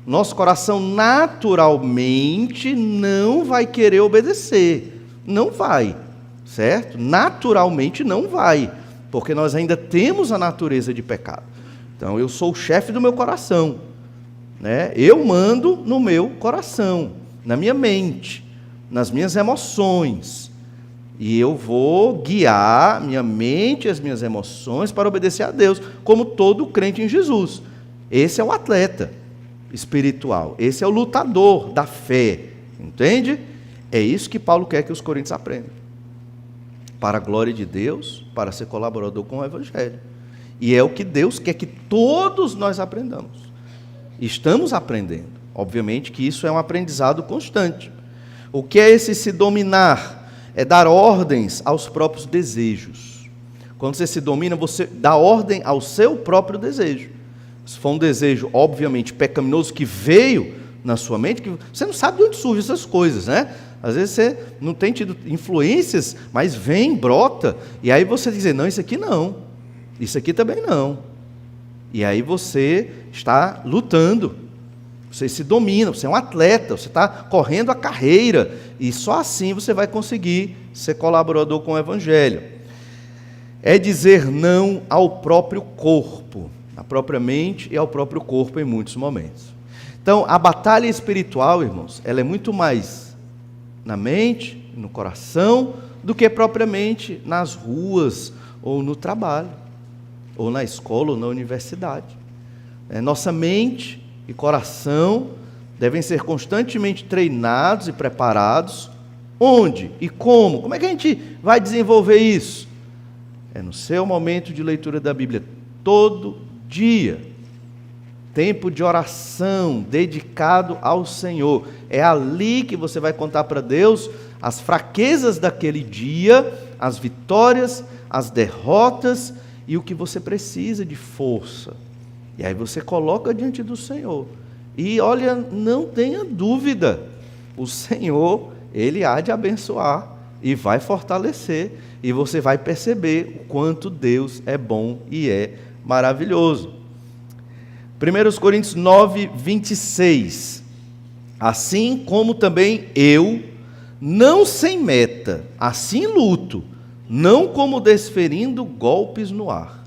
Nosso coração naturalmente não vai querer obedecer. Não vai, certo? Naturalmente não vai, porque nós ainda temos a natureza de pecado. Então, eu sou o chefe do meu coração. Eu mando no meu coração, na minha mente, nas minhas emoções, e eu vou guiar minha mente e as minhas emoções para obedecer a Deus, como todo crente em Jesus. Esse é o atleta espiritual, esse é o lutador da fé, entende? É isso que Paulo quer que os coríntios aprendam, para a glória de Deus, para ser colaborador com o Evangelho, e é o que Deus quer que todos nós aprendamos. Estamos aprendendo. Obviamente que isso é um aprendizado constante. O que é esse se dominar? É dar ordens aos próprios desejos. Quando você se domina, você dá ordem ao seu próprio desejo. Se for um desejo, obviamente, pecaminoso que veio na sua mente, que você não sabe de onde surgem essas coisas, né? Às vezes você não tem tido influências, mas vem, brota, e aí você diz, não, isso aqui não, isso aqui também não. E aí você está lutando, você se domina, você é um atleta, você está correndo a carreira, e só assim você vai conseguir ser colaborador com o Evangelho. É dizer não ao próprio corpo, à própria mente e ao próprio corpo em muitos momentos. Então, a batalha espiritual, irmãos, ela é muito mais na mente, no coração, do que propriamente nas ruas, ou no trabalho, ou na escola, ou na universidade. Nossa mente e coração devem ser constantemente treinados e preparados. Onde e como? Como é que a gente vai desenvolver isso? É no seu momento de leitura da Bíblia, todo dia. Tempo de oração dedicado ao Senhor. É ali que você vai contar para Deus as fraquezas daquele dia, as vitórias, as derrotas e o que você precisa de força. E aí você coloca diante do Senhor. E olha, não tenha dúvida, o Senhor, Ele há de abençoar e vai fortalecer. E você vai perceber o quanto Deus é bom e é maravilhoso. 1 Coríntios 9, 26. Assim como também eu, não sem meta, assim luto, não como desferindo golpes no ar.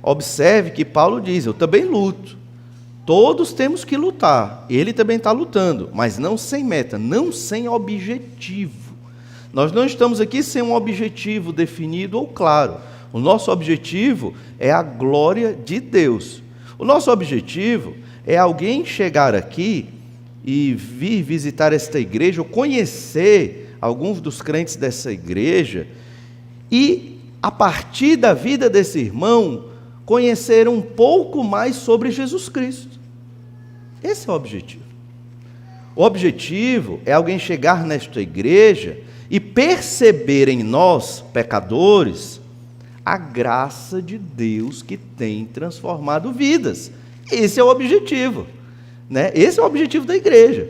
Observe que Paulo diz, eu também luto. Todos temos que lutar. Ele também está lutando, mas não sem meta, não sem objetivo. Nós não estamos aqui sem um objetivo definido ou claro. O nosso objetivo é a glória de Deus. O nosso objetivo é alguém chegar aqui e vir visitar esta igreja, ou conhecer alguns dos crentes dessa igreja, e, a partir da vida desse irmão, conhecer um pouco mais sobre Jesus Cristo. Esse é o objetivo. O objetivo é alguém chegar nesta igreja e perceber em nós, pecadores, a graça de Deus que tem transformado vidas. Esse é o objetivo, né? Esse é o objetivo da igreja.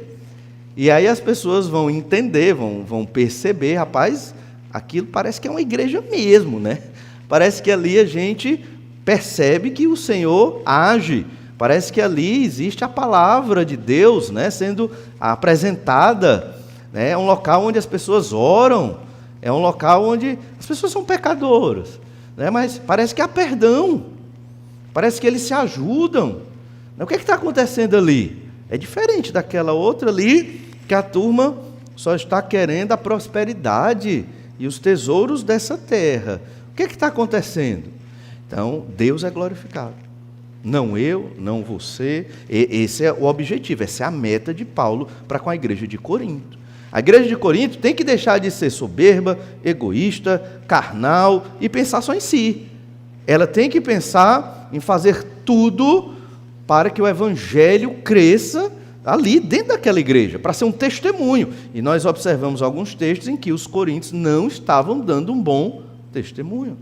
E aí as pessoas vão entender, vão perceber, rapaz, aquilo parece que é uma igreja mesmo, né? Parece que ali a gente percebe que o Senhor age, parece que ali existe a palavra de Deus, né, sendo apresentada. É um local onde as pessoas oram, é um local onde as pessoas são pecadoras, né? Mas parece que há perdão, parece que eles se ajudam. O que está acontecendo ali? É diferente daquela outra ali, que a turma só está querendo a prosperidade e os tesouros dessa terra. O que está acontecendo? Então, Deus é glorificado. Não eu, não você. Esse é o objetivo, essa é a meta de Paulo para com a igreja de Corinto. A igreja de Corinto tem que deixar de ser soberba, egoísta, carnal e pensar só em si. Ela tem que pensar em fazer tudo para que o evangelho cresça ali dentro daquela igreja, para ser um testemunho. E nós observamos alguns textos em que os coríntios não estavam dando um bom testemunho.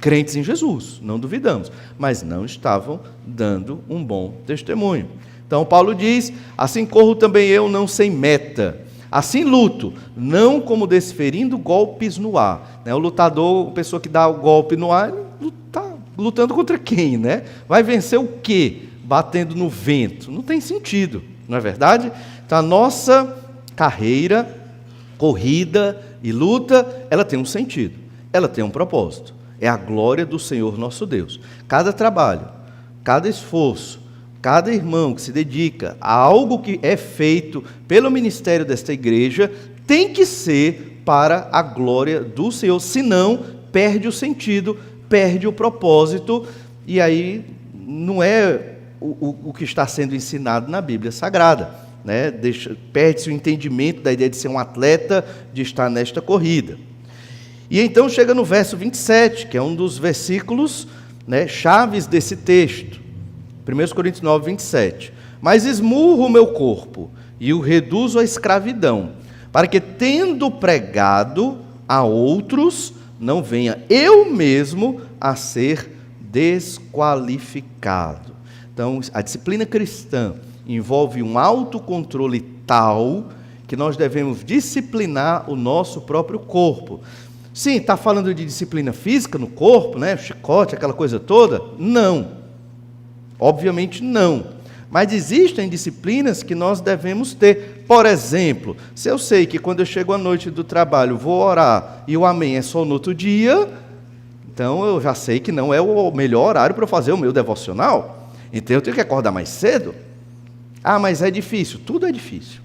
Crentes em Jesus, não duvidamos, mas não estavam dando um bom testemunho. Então Paulo diz, assim corro também eu, não sem meta. Assim luto, não como desferindo golpes no ar. O lutador, a pessoa que dá o golpe no ar, está lutando contra quem, né? Vai vencer o quê? Batendo no vento. Não tem sentido, não é verdade? Então a nossa carreira, corrida e luta, ela tem um sentido, ela tem um propósito. É a glória do Senhor nosso Deus. Cada trabalho, cada esforço, cada irmão que se dedica a algo que é feito pelo ministério desta igreja, tem que ser para a glória do Senhor, senão perde o sentido, perde o propósito, e aí não é o que está sendo ensinado na Bíblia Sagrada, né? Perde-se o entendimento da ideia de ser um atleta, de estar nesta corrida. E então chega no verso 27, que é um dos versículos, né, chaves desse texto. 1 Coríntios 9, 27. Mas esmurro o meu corpo e o reduzo à escravidão, para que, tendo pregado a outros, não venha eu mesmo a ser desqualificado. Então, a disciplina cristã envolve um autocontrole tal que nós devemos disciplinar o nosso próprio corpo. Sim, está falando de disciplina física no corpo, né? Chicote, aquela coisa toda? Não. Obviamente não. Mas existem disciplinas que nós devemos ter. Por exemplo, se eu sei que quando eu chego à noite do trabalho vou orar e o amém é só no outro dia, então eu já sei que não é o melhor horário para eu fazer o meu devocional. Então eu tenho que acordar mais cedo. Ah, mas é difícil. Tudo é difícil.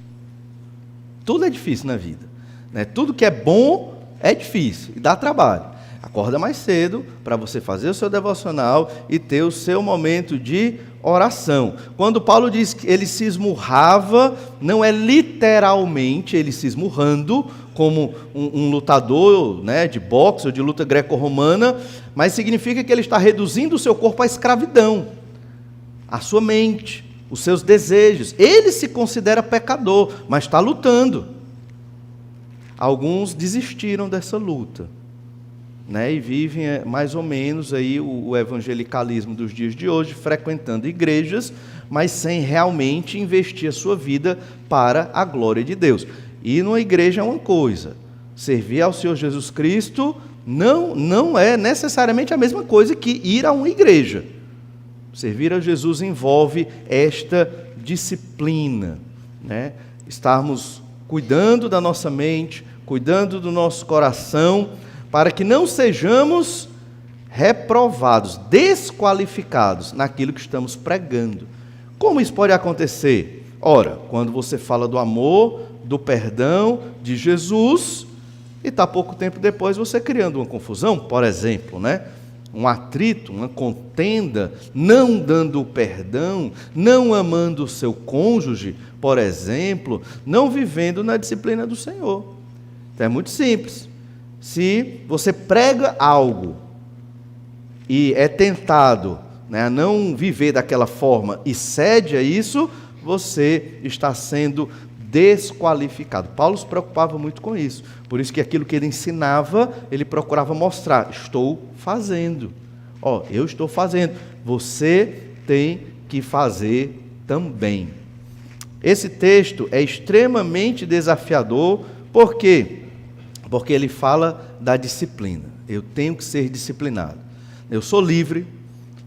Tudo é difícil na vida, né? Tudo que é bom é difícil e dá trabalho. Acorda mais cedo para você fazer o seu devocional e ter o seu momento de oração. Quando Paulo diz que ele se esmurrava, não é literalmente ele se esmurrando, como um lutador, né, de boxe ou de luta greco-romana, mas significa que ele está reduzindo o seu corpo à escravidão, a sua mente, os seus desejos. Ele se considera pecador, mas está lutando. Alguns desistiram dessa luta, né, e vivem mais ou menos aí o evangelicalismo dos dias de hoje, frequentando igrejas, mas sem realmente investir a sua vida para a glória de Deus. Ir numa igreja é uma coisa, servir ao Senhor Jesus Cristo não é necessariamente a mesma coisa que ir a uma igreja. Servir a Jesus envolve esta disciplina, né? Estarmos cuidando da nossa mente, cuidando do nosso coração, para que não sejamos reprovados, desqualificados naquilo que estamos pregando. Como isso pode acontecer? Ora, quando você fala do amor, do perdão de Jesus, e está pouco tempo depois você criando uma confusão, por exemplo, né? Um atrito, uma contenda, não dando o perdão, não amando o seu cônjuge, por exemplo, não vivendo na disciplina do Senhor. Então é muito simples. Se você prega algo e é tentado, né, a não viver daquela forma e cede a isso, você está sendo desqualificado. Paulo se preocupava muito com isso. Por isso que aquilo que ele ensinava, ele procurava mostrar. Estou fazendo. Eu estou fazendo. Você tem que fazer também. Esse texto é extremamente desafiador. Por quê? Porque ele fala da disciplina. Eu tenho que ser disciplinado. Eu sou livre,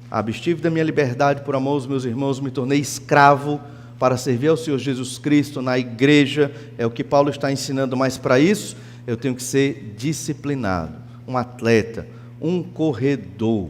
abstive da minha liberdade por amor aos meus irmãos, me tornei escravo para servir ao Senhor Jesus Cristo na igreja. É o que Paulo está ensinando, mas para isso eu tenho que ser disciplinado, um atleta, um corredor,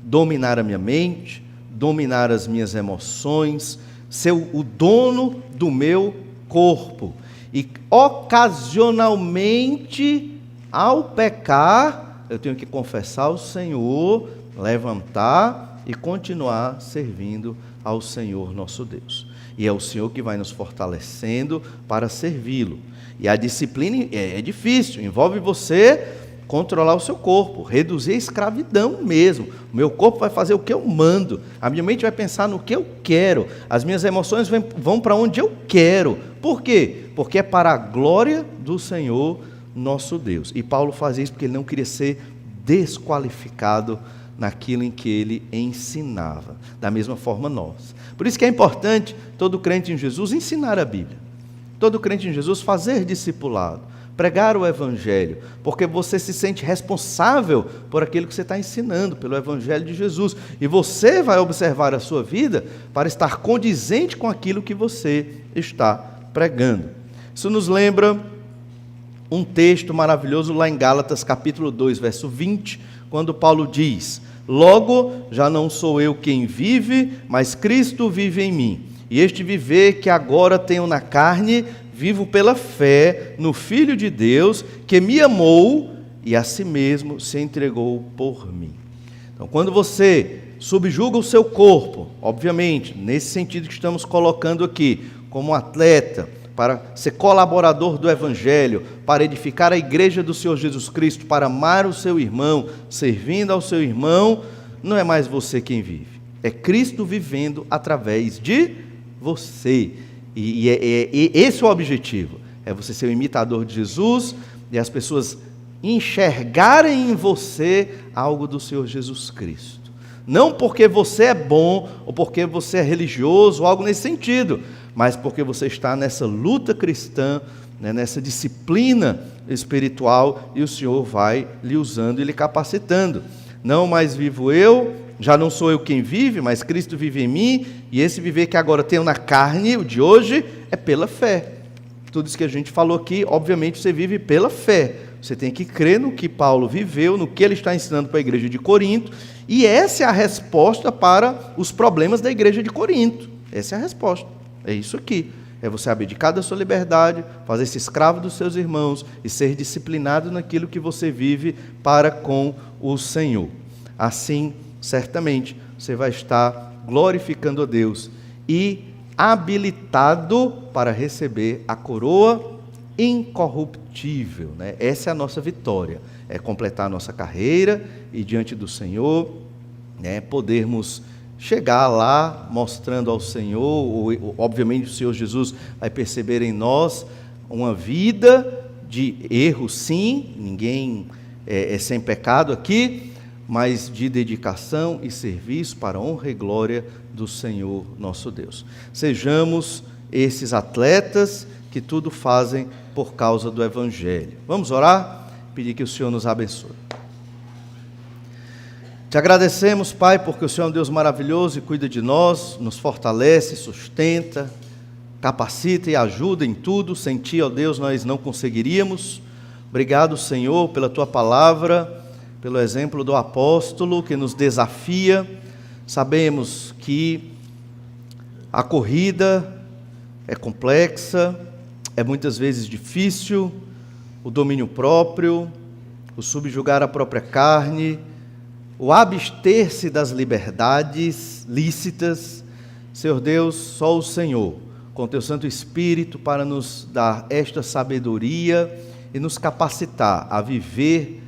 dominar a minha mente, dominar as minhas emoções, ser o dono do meu corpo. E ocasionalmente, ao pecar, eu tenho que confessar ao Senhor, levantar e continuar servindo ao Senhor nosso Deus. E é o Senhor que vai nos fortalecendo para servi-lo. E a disciplina é difícil, envolve você controlar o seu corpo, reduzir a escravidão mesmo. O meu corpo vai fazer o que eu mando, a minha mente vai pensar no que eu quero, as minhas emoções vão para onde eu quero. Por quê? Porque é para a glória do Senhor nosso Deus. E Paulo faz isso porque ele não queria ser desqualificado naquilo em que ele ensinava. Da mesma forma nós. Por isso que é importante todo crente em Jesus ensinar a Bíblia. Todo crente em Jesus fazer discipulado, pregar o Evangelho, porque você se sente responsável por aquilo que você está ensinando, pelo Evangelho de Jesus. E você vai observar a sua vida para estar condizente com aquilo que você está pregando. Isso nos lembra um texto maravilhoso lá em Gálatas capítulo 2, verso 20, quando Paulo diz: logo, já não sou eu quem vive, mas Cristo vive em mim. E este viver que agora tenho na carne, vivo pela fé no Filho de Deus, que me amou e a si mesmo se entregou por mim. Então, quando você subjuga o seu corpo, obviamente, nesse sentido que estamos colocando aqui, como atleta, para ser colaborador do Evangelho, para edificar a igreja do Senhor Jesus Cristo, para amar o seu irmão, servindo ao seu irmão, não é mais você quem vive, é Cristo vivendo através de você. E esse é o objetivo, é você ser o imitador de Jesus, e as pessoas enxergarem em você algo do Senhor Jesus Cristo. Não porque você é bom, ou porque você é religioso, ou algo nesse sentido, mas porque você está nessa luta cristã, né, nessa disciplina espiritual, e o Senhor vai lhe usando e lhe capacitando. Não mais vivo eu, já não sou eu quem vive, mas Cristo vive em mim, e esse viver que agora tenho na carne, o de hoje, é pela fé. Tudo isso que a gente falou aqui, obviamente você vive pela fé. Você tem que crer no que Paulo viveu, no que ele está ensinando para a igreja de Corinto, e essa é a resposta para os problemas da igreja de Corinto. Essa é a resposta. É isso aqui. É você abdicar da sua liberdade, fazer-se escravo dos seus irmãos e ser disciplinado naquilo que você vive para com o Senhor. Assim, certamente, você vai estar glorificando a Deus e habilitado para receber a coroa incorruptível, né? Essa é a nossa vitória, é completar a nossa carreira e diante do Senhor, né, podermos chegar lá mostrando ao Senhor, obviamente o Senhor Jesus vai perceber em nós uma vida de erro, sim, ninguém é sem pecado aqui, mas de dedicação e serviço para a honra e glória do Senhor nosso Deus. Sejamos esses atletas que tudo fazem por causa do Evangelho. Vamos orar? Pedir que o Senhor nos abençoe. Te agradecemos, Pai, porque o Senhor é um Deus maravilhoso e cuida de nós, nos fortalece, sustenta, capacita e ajuda em tudo. Sem Ti, ó Deus, nós não conseguiríamos. Obrigado, Senhor, pela Tua palavra, pelo exemplo do apóstolo que nos desafia. Sabemos que a corrida é complexa, é muitas vezes difícil, o domínio próprio, o subjugar a própria carne, o abster-se das liberdades lícitas. Senhor Deus, só o Senhor, com Teu Santo Espírito, para nos dar esta sabedoria e nos capacitar a viver,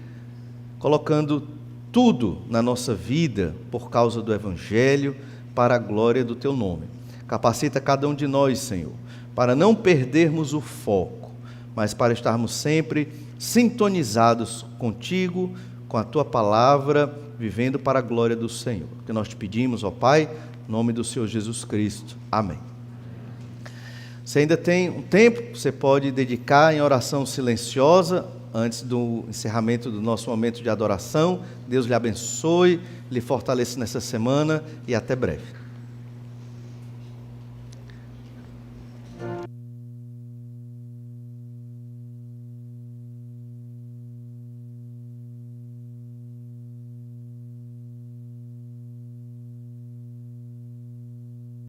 colocando tudo na nossa vida por causa do Evangelho, para a glória do Teu nome. Capacita cada um de nós, Senhor, para não perdermos o foco, mas para estarmos sempre sintonizados contigo, com a Tua palavra, vivendo para a glória do Senhor. Que nós te pedimos, ó Pai, em nome do Senhor Jesus Cristo. Amém. Você ainda tem um tempo que você pode dedicar em oração silenciosa, antes do encerramento do nosso momento de adoração. Deus lhe abençoe, lhe fortaleça nessa semana e até breve.